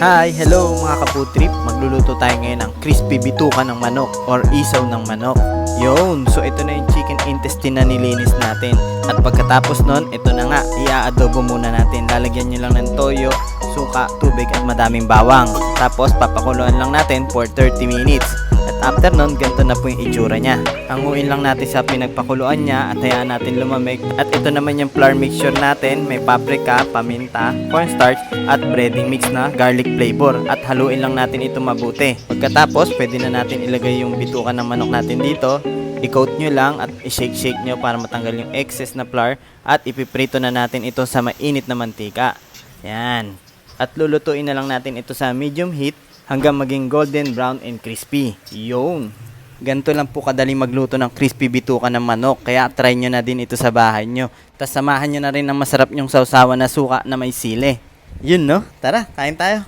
Hi, hello mga kaputrip. Magluluto tayo ngayon ng crispy bituka ng manok or isaw ng manok. Yun, so ito na yung chicken intestine na nilinis natin. At pagkatapos nun, ito na nga, i-adobo muna natin. Lalagyan nyo lang ng toyo, suka, tubig at madaming bawang. Tapos papakuluan lang natin for 30 minutes. At after nun, ganito na po yung itsura niya. Hanguin lang natin sa pinagpakuluan niya at hayaan natin lumamig. At ito naman yung flour mixture natin. May paprika, paminta, cornstarch at breading mix na garlic flavor. At haluin lang natin ito mabuti. Pagkatapos, pwede na natin ilagay yung bituka ng manok natin dito. I-coat nyo lang at i-shake-shake nyo para matanggal yung excess na flour. At ipiprito na natin ito sa mainit na mantika. Yan. At lulutuin na lang natin ito sa medium heat hanggang maging golden brown and crispy. Yun. Ganito lang po kadali magluto ng crispy bituka ng manok. Kaya try nyo na din ito sa bahay nyo. Tapos samahan nyo na rin ng masarap nyong sausawan na suka na may sili. Yun no? Tara, kain tayo.